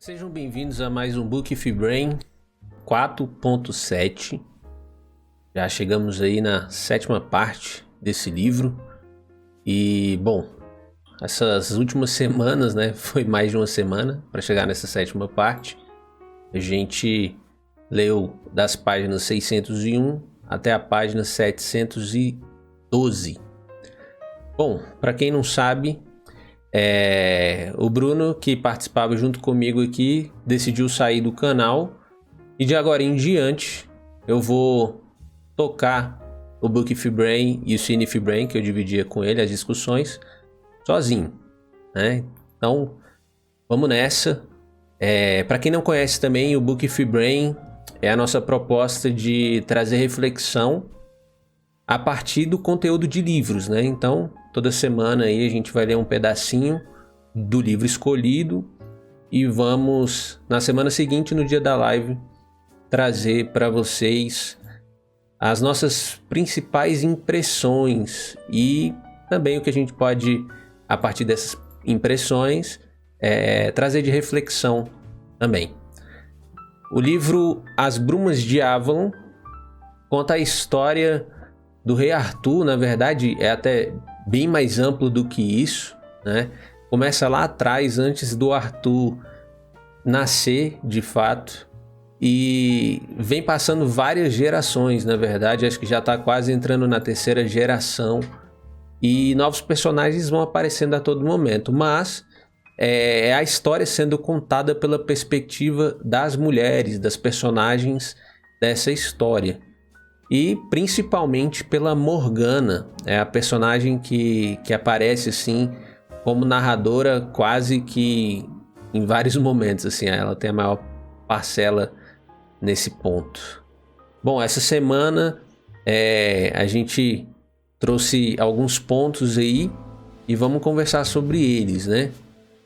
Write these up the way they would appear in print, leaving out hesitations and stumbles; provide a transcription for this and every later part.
Sejam bem-vindos a mais um Book Free Brain 4.7. Já chegamos aí na 7ª parte desse livro. E, bom, essas últimas semanas, né? Foi mais de uma semana para chegar nessa 7ª parte. A gente leu das páginas 601 até a página 712. Bom, para quem não sabe, o Bruno, que participava junto comigo aqui, decidiu sair do canal e de agora em diante eu vou tocar o Book Free Brain e o Cine Free Brain, que eu dividia com ele as discussões, sozinho, né? Então vamos nessa. Para quem não conhece também, o Book Free Brain é a nossa proposta de trazer reflexão a partir do conteúdo de livros, né? Então toda semana aí a gente vai ler um pedacinho do livro escolhido e vamos, na semana seguinte, no dia da live, trazer para vocês as nossas principais impressões e também o que a gente pode, a partir dessas impressões, trazer de reflexão também. O livro As Brumas de Avalon conta a história do rei Arthur. Na verdade, é até bem mais amplo do que isso, né? Começa lá atrás, antes do Arthur nascer de fato, e vem passando várias gerações, na verdade. Acho que já está quase entrando na 3ª geração e novos personagens vão aparecendo a todo momento, mas é a história sendo contada pela perspectiva das mulheres, das personagens dessa história. E principalmente pela Morgana, é a personagem que aparece assim como narradora quase que em vários momentos, assim, ela tem a maior parcela nesse ponto. Bom, essa semana a gente trouxe alguns pontos aí e vamos conversar sobre eles, né?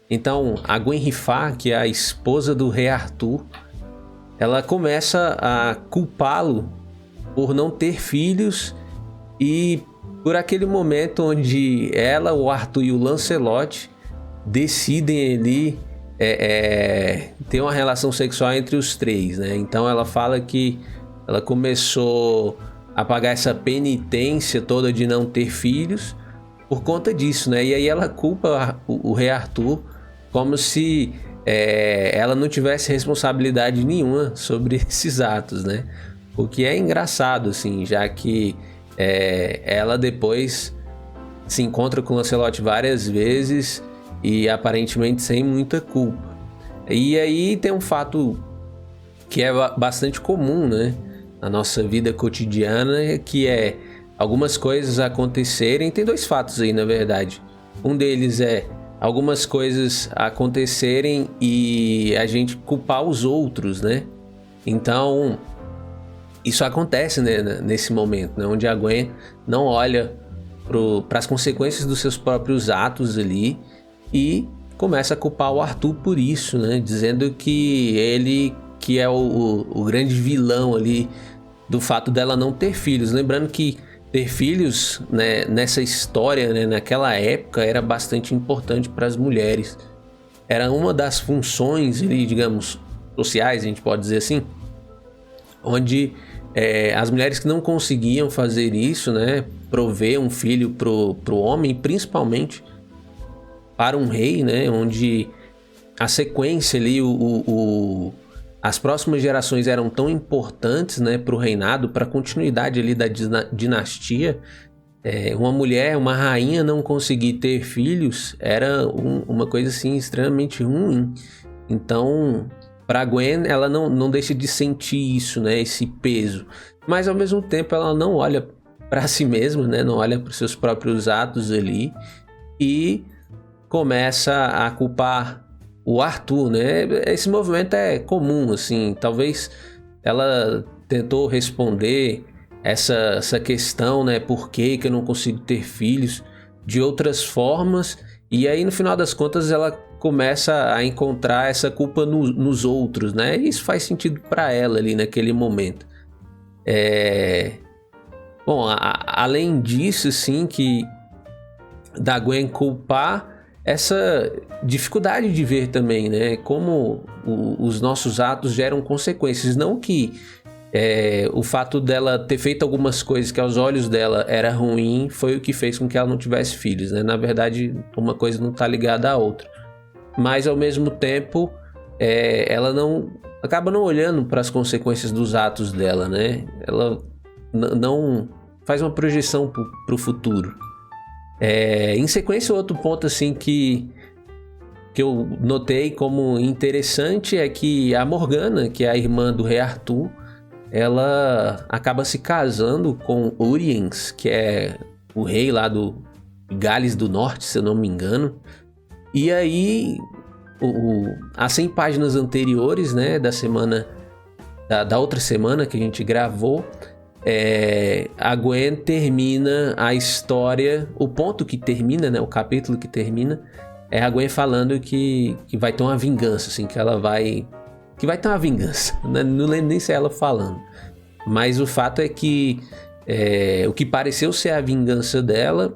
Então, a Gwen Rifá, que é a esposa do rei Arthur, ela começa a culpá-lo por não ter filhos e por aquele momento onde ela, o Arthur e o Lancelot decidem ali ter uma relação sexual entre os três, né? Então ela fala que ela começou a pagar essa penitência toda de não ter filhos por conta disso, né? E aí ela culpa o rei Arthur como se ela não tivesse responsabilidade nenhuma sobre esses atos, né? O que é engraçado, assim, já que ela depois se encontra com o Lancelot várias vezes e aparentemente sem muita culpa. E aí tem um fato que é bastante comum, né, na nossa vida cotidiana, que é algumas coisas acontecerem. Tem dois fatos aí, na verdade. Um deles é algumas coisas acontecerem e a gente culpar os outros, né? Então isso acontece, né, nesse momento, né, onde a Gwen não olha para as consequências dos seus próprios atos ali e começa a culpar o Arthur por isso, né, dizendo que ele que é o grande vilão ali do fato dela não ter filhos. Lembrando que ter filhos, né, nessa história, né, naquela época, era bastante importante para as mulheres. Era uma das funções ali, digamos, sociais, a gente pode dizer assim, onde as mulheres que não conseguiam fazer isso, né, prover um filho pro homem, principalmente para um rei, né, onde a sequência ali, as próximas gerações eram tão importantes, né, para o reinado, para a continuidade ali da dinastia. Uma mulher, uma rainha não conseguir ter filhos era uma coisa assim extremamente ruim. Então, para Gwen, ela não deixa de sentir isso, né, esse peso, mas ao mesmo tempo ela não olha para si mesma, né, não olha para os seus próprios atos ali e começa a culpar o Arthur, né? Esse movimento é comum, assim. Talvez ela tentou responder essa questão, né, por que eu não consigo ter filhos, de outras formas, e aí no final das contas ela começa a encontrar essa culpa nos outros, né? E isso faz sentido para ela ali naquele momento. Bom, além disso, sim, que da Gwen culpar, essa dificuldade de ver também, né? Como os nossos atos geram consequências. Não que o fato dela ter feito algumas coisas que aos olhos dela era ruim foi o que fez com que ela não tivesse filhos, né? Na verdade, uma coisa não está ligada à outra. Mas, ao mesmo tempo, ela acaba não olhando para as consequências dos atos dela, né? Ela não faz uma projeção para o futuro. Em sequência, outro ponto assim que eu notei como interessante é que a Morgana, que é a irmã do rei Arthur, ela acaba se casando com Uriens, que é o rei lá do Gales do Norte, se eu não me engano. E aí, as 100 páginas anteriores, né, da outra semana que a gente gravou, a Gwen termina a história, o ponto que termina, né, o capítulo que termina, é a Gwen falando que vai ter uma vingança, assim, que vai ter uma vingança, né? Não lembro nem se é ela falando, mas o fato é que o que pareceu ser a vingança dela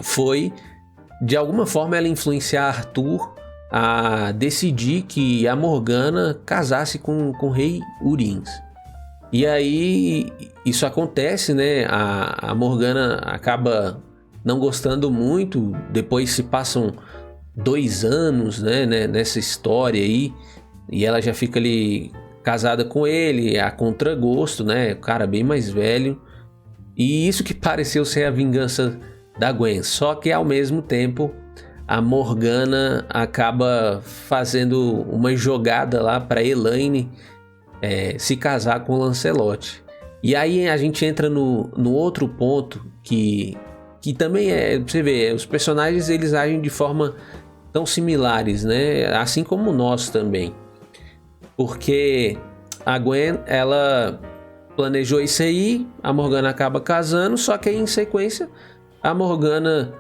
foi, de alguma forma, ela influenciar Arthur a decidir que a Morgana casasse com o rei Uriens. E aí isso acontece, né? A Morgana acaba não gostando muito. Depois se passam 2 anos, né, nessa história aí, e ela já fica ali casada com ele, a contragosto, né? O cara bem mais velho. E isso que pareceu ser a vingança da Gwen. Só que ao mesmo tempo a Morgana acaba fazendo uma jogada lá para Elaine se casar com Lancelot. E aí a gente entra no outro ponto que também você vê, os personagens eles agem de forma tão similares, né? Assim como nós também. Porque a Gwen, ela planejou isso aí, a Morgana acaba casando, só que aí em sequência a Morgana,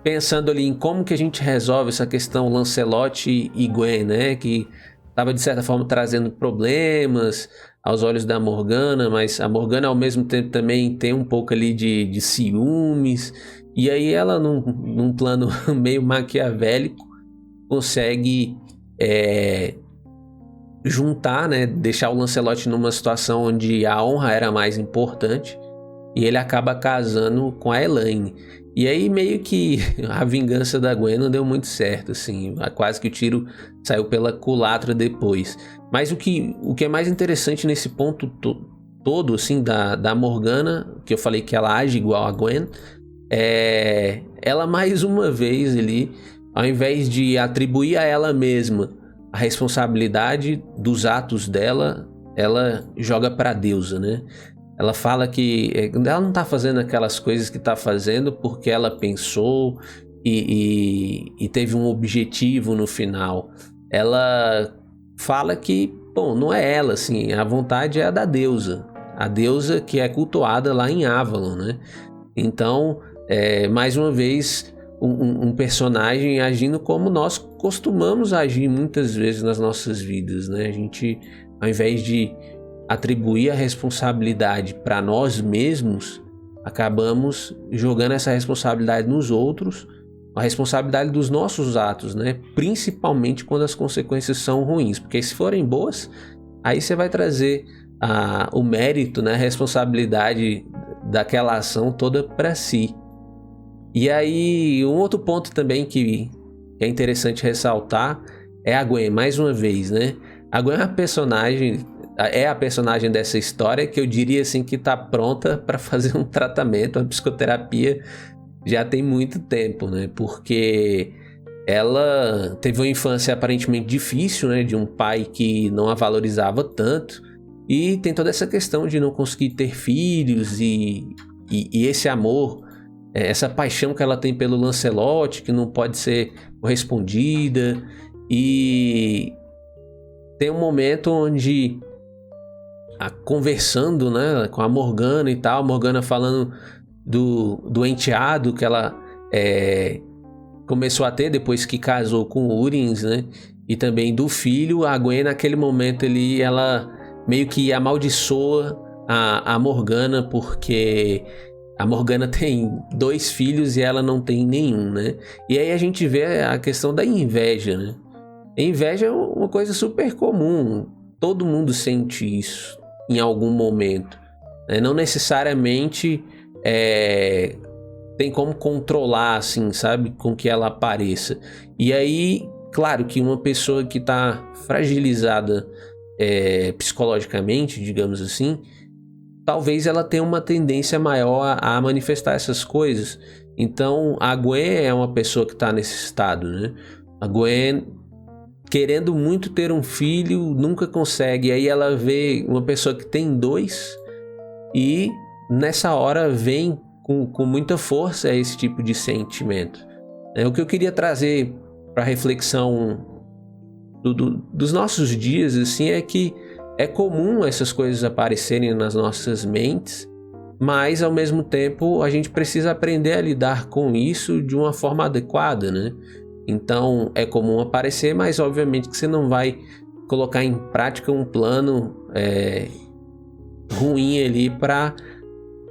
pensando ali em como que a gente resolve essa questão Lancelot e Gwen, né? Que estava de certa forma trazendo problemas aos olhos da Morgana, mas a Morgana ao mesmo tempo também tem um pouco ali de ciúmes, e aí ela num plano meio maquiavélico consegue juntar, né, deixar o Lancelot numa situação onde a honra era mais importante, e ele acaba casando com a Elaine. E aí meio que a vingança da Gwen não deu muito certo, assim, quase que o tiro saiu pela culatra depois. Mas o que é mais interessante nesse ponto todo, assim, da Morgana, que eu falei que ela age igual a Gwen, ela mais uma vez ali, ao invés de atribuir a ela mesma a responsabilidade dos atos dela, ela joga para a deusa, né? Ela fala que ela não está fazendo aquelas coisas que está fazendo porque ela pensou e teve um objetivo no final. Ela fala que, bom, não é ela, assim, a vontade é a da deusa. A deusa que é cultuada lá em Avalon, né? Então, mais uma vez, um personagem agindo como nós costumamos agir muitas vezes nas nossas vidas, né? A gente, ao invés de atribuir a responsabilidade para nós mesmos, acabamos jogando essa responsabilidade nos outros, a responsabilidade dos nossos atos, né? Principalmente quando as consequências são ruins, porque se forem boas, aí você vai trazer o mérito, né? A responsabilidade daquela ação toda para si. E aí um outro ponto também que é interessante ressaltar é a Gwen, mais uma vez, né? A Gwen é a personagem dessa história que eu diria assim que está pronta para fazer um tratamento, uma psicoterapia já tem muito tempo, né? Porque ela teve uma infância aparentemente difícil, né? De um pai que não a valorizava tanto, e tem toda essa questão de não conseguir ter filhos e esse amor, essa paixão que ela tem pelo Lancelot, que não pode ser correspondida, e tem um momento onde conversando, né, com a Morgana e tal, a Morgana falando do enteado que ela começou a ter depois que casou com o Uriens, né, e também do filho. A Gwen naquele momento ali, ela meio que amaldiçoa a Morgana porque a Morgana tem 2 filhos e ela não tem nenhum, né? E aí a gente vê a questão da inveja, né? A inveja é uma coisa super comum, todo mundo sente isso em algum momento, né? Não necessariamente tem como controlar, assim, sabe? Com que ela apareça. E aí, claro que uma pessoa que está fragilizada psicologicamente, digamos assim, talvez ela tenha uma tendência maior a manifestar essas coisas. Então, a Gwen é uma pessoa que está nesse estado, né? A Gwen, querendo muito ter um filho, nunca consegue. Aí ela vê uma pessoa que tem 2 e nessa hora vem com muita força esse tipo de sentimento. O que eu queria trazer para reflexão dos nossos dias assim, é que é comum essas coisas aparecerem nas nossas mentes, mas ao mesmo tempo a gente precisa aprender a lidar com isso de uma forma adequada, né? Então é comum aparecer, mas obviamente que você não vai colocar em prática um plano ruim ali para,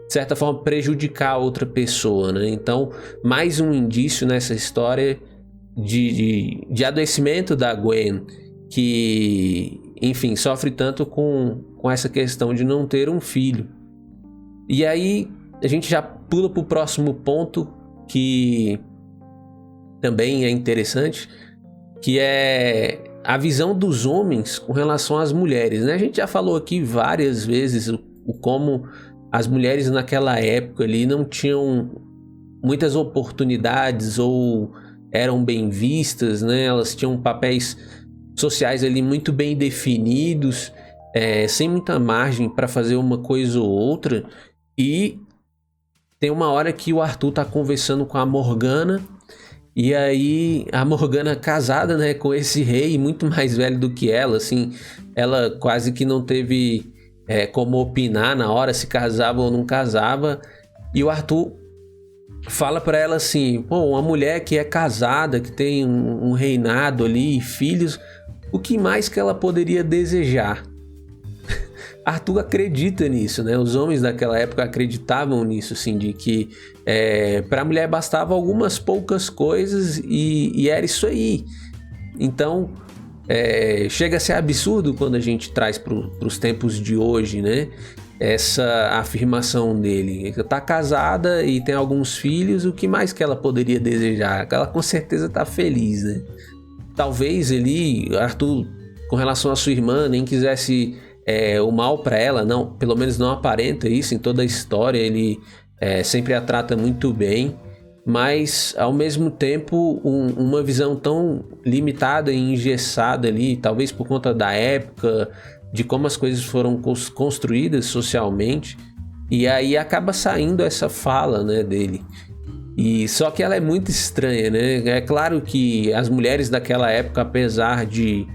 de certa forma, prejudicar a outra pessoa, né? Então, mais um indício nessa história de adoecimento da Gwen, que, enfim, sofre tanto com essa questão de não ter um filho. E aí a gente já pula para o próximo ponto, que também é interessante, que é a visão dos homens com relação às mulheres, né? A gente já falou aqui várias vezes o como as mulheres naquela época ali não tinham muitas oportunidades ou eram bem vistas, né? Elas tinham papéis sociais ali muito bem definidos, sem muita margem para fazer uma coisa ou outra. E tem uma hora que o Arthur tá conversando com a Morgana, e aí a Morgana casada, né, com esse rei muito mais velho do que ela, assim, ela quase que não teve como opinar na hora se casava ou não casava. E o Arthur fala para ela assim: pô, uma mulher que é casada, que tem um reinado ali, filhos, o que mais que ela poderia desejar? Arthur acredita nisso, né? Os homens daquela época acreditavam nisso, assim, de que para a mulher bastava algumas poucas coisas e era isso aí. Então, chega a ser absurdo quando a gente traz para os tempos de hoje, né? Essa afirmação dele. Tá casada e tem alguns filhos, o que mais que ela poderia desejar? Ela com certeza tá feliz, né? Talvez ele, Arthur, com relação à sua irmã, nem quisesse o mal para ela, não, pelo menos não aparenta isso em toda a história. Ele sempre a trata muito bem, mas ao mesmo tempo uma visão tão limitada e engessada ali, talvez por conta da época, de como as coisas foram construídas socialmente, e aí acaba saindo essa fala, né, dele. E só que ela é muito estranha, né? É claro que as mulheres daquela época, apesar de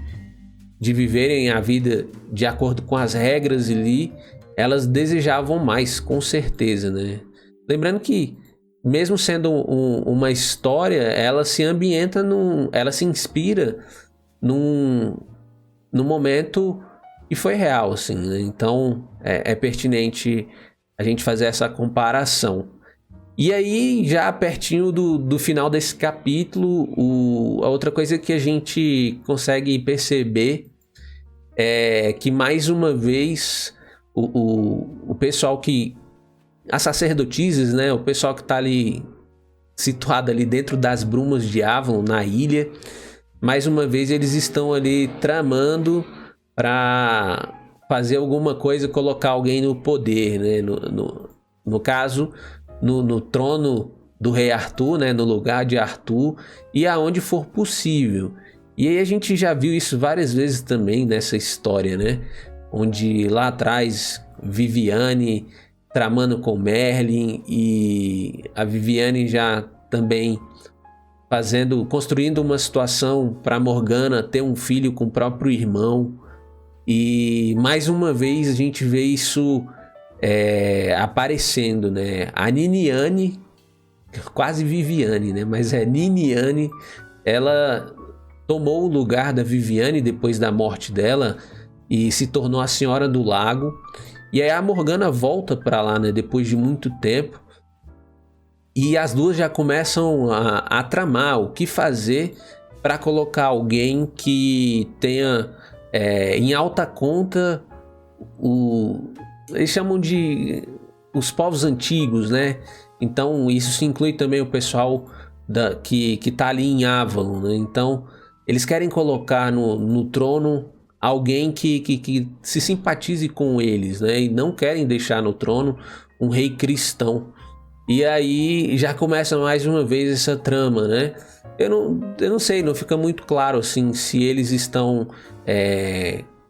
viverem a vida de acordo com as regras ali, elas desejavam mais, com certeza, né? Lembrando que, mesmo sendo uma história, ela se ambienta ela se inspira num momento que foi real, assim, né? Então é pertinente a gente fazer essa comparação. E aí, já pertinho do final desse capítulo, a outra coisa que a gente consegue perceber é que, mais uma vez, o pessoal que... as sacerdotisas, né? O pessoal que está ali situado ali dentro das brumas de Avalon, na ilha, mais uma vez eles estão ali tramando para fazer alguma coisa, colocar alguém no poder, né? No caso, no trono do rei Arthur, né? No lugar de Arthur, e aonde for possível. E aí a gente já viu isso várias vezes também nessa história, né? Onde lá atrás Viviane tramando com Merlin, e a Viviane já também construindo uma situação para Morgana ter um filho com o próprio irmão. E mais uma vez a gente vê isso aparecendo, né? A Niniane, quase Viviane, né? Mas Niniane, ela tomou o lugar da Viviane depois da morte dela e se tornou a Senhora do Lago. E aí a Morgana volta para lá, né? Depois de muito tempo. E as duas já começam a tramar o que fazer para colocar alguém que tenha em alta conta eles chamam de os povos antigos, né? Então isso se inclui também o pessoal que tá ali em Avalon, né? Então eles querem colocar no trono alguém que se simpatize com eles, né? E não querem deixar no trono um rei cristão. E aí já começa mais uma vez essa trama, né? Eu não sei, não fica muito claro assim se eles estão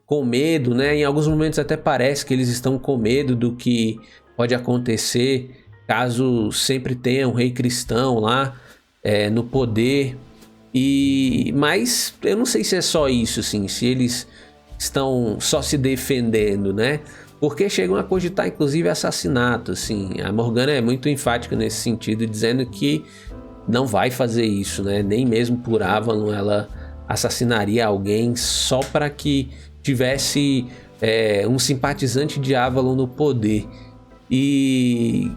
com medo, né? Em alguns momentos até parece que eles estão com medo do que pode acontecer caso sempre tenha um rei cristão lá no poder. Mas eu não sei se é só isso, assim, se eles estão só se defendendo, né? Porque chegam a cogitar, inclusive, assassinato, assim. A Morgana é muito enfática nesse sentido, dizendo que não vai fazer isso, né? Nem mesmo por Avalon ela assassinaria alguém só para que tivesse um simpatizante de Avalon no poder. E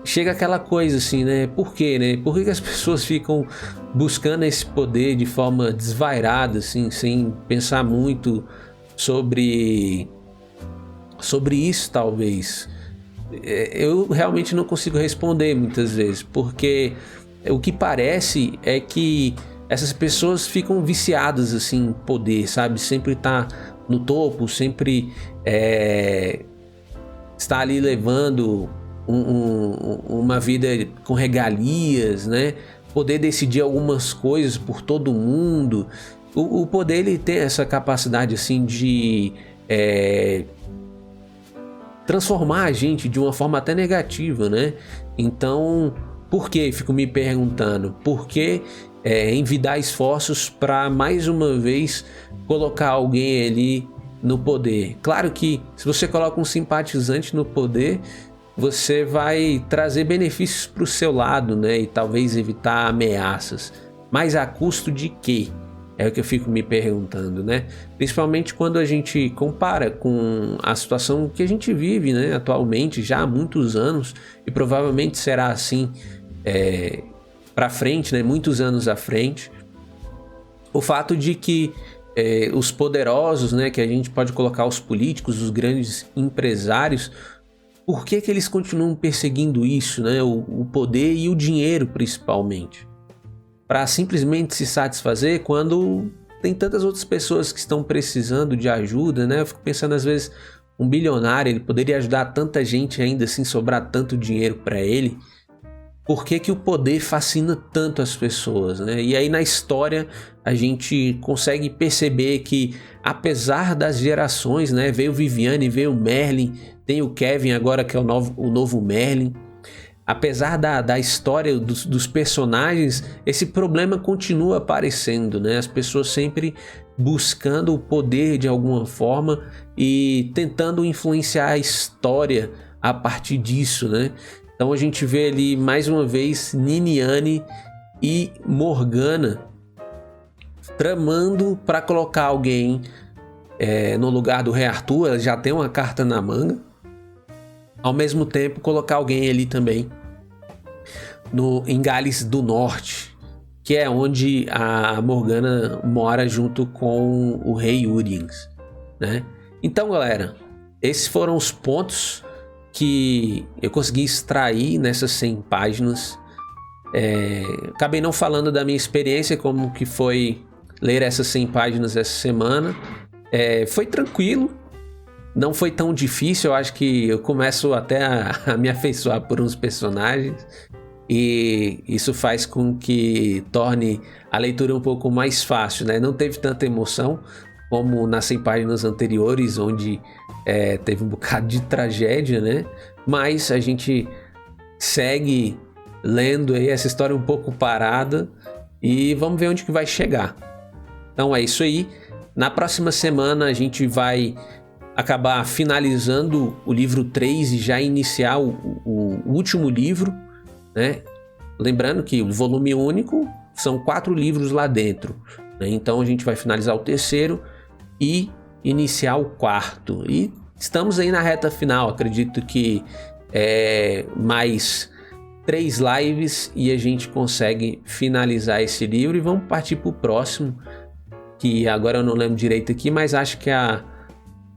chega aquela coisa assim, né? Por quê, né? Por que as pessoas ficam buscando esse poder de forma desvairada, assim, sem pensar muito sobre isso, talvez? Eu realmente não consigo responder muitas vezes, porque o que parece é que essas pessoas ficam viciadas assim em poder, sabe? Sempre tá no topo, sempre está ali levando uma vida com regalias, né? Poder decidir algumas coisas por todo mundo. O poder, ele tem essa capacidade assim de transformar a gente de uma forma até negativa, né? Então, por que? Fico me perguntando. Por que envidar esforços para mais uma vez colocar alguém ali no poder? Claro que se você coloca um simpatizante no poder, você vai trazer benefícios para o seu lado, né? E talvez evitar ameaças. Mas a custo de quê? É o que eu fico me perguntando, né? Principalmente quando a gente compara com a situação que a gente vive, né? Atualmente, já há muitos anos, e provavelmente será assim para frente, né? Muitos anos à frente. O fato de que os poderosos, né? Que a gente pode colocar os políticos, os grandes empresários, por que eles continuam perseguindo isso, né? O poder e o dinheiro, principalmente. Para simplesmente se satisfazer quando tem tantas outras pessoas que estão precisando de ajuda, né? Eu fico pensando, às vezes, um bilionário, ele poderia ajudar tanta gente, ainda assim sobrar tanto dinheiro para ele. Por que o poder fascina tanto as pessoas, né? E aí na história a gente consegue perceber que, apesar das gerações, né? Veio Viviane, veio Merlin, tem o Kevin agora, que é o novo Merlin. Apesar da história dos personagens, esse problema continua aparecendo, né? As pessoas sempre buscando o poder de alguma forma e tentando influenciar a história a partir disso, né? Então a gente vê ali mais uma vez Niniane e Morgana tramando para colocar alguém no lugar do Rei Arthur. Ela já tem uma carta na manga. Ao mesmo tempo, colocar alguém ali também em Gales do Norte, que é onde a Morgana mora junto com o rei Uriens, né? Então, galera, esses foram os pontos que eu consegui extrair nessas 100 páginas. Acabei não falando da minha experiência, como que foi ler essas 100 páginas essa semana. Foi tranquilo, não foi tão difícil. Eu acho que eu começo até a me afeiçoar por uns personagens, e isso faz com que torne a leitura um pouco mais fácil, né? Não teve tanta emoção como nas 100 páginas anteriores, onde teve um bocado de tragédia, né? Mas a gente segue lendo aí essa história um pouco parada e vamos ver onde que vai chegar. Então é isso aí. Na próxima semana a gente vai acabar finalizando o livro 3 e já iniciar o último livro, né? Lembrando que o volume único são 4 livros lá dentro, né? Então a gente vai finalizar o terceiro e iniciar o quarto. E estamos aí na reta final. Acredito que mais 3 lives e a gente consegue finalizar esse livro e vamos partir para o próximo, que agora eu não lembro direito aqui, mas acho que é a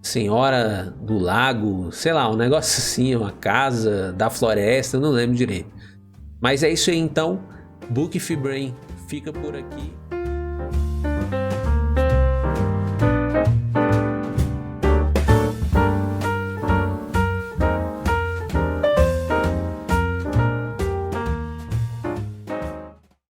Senhora do Lago, sei lá, um negócio assim, uma casa da floresta, eu não lembro direito. Mas é isso aí então, Book Brain fica por aqui.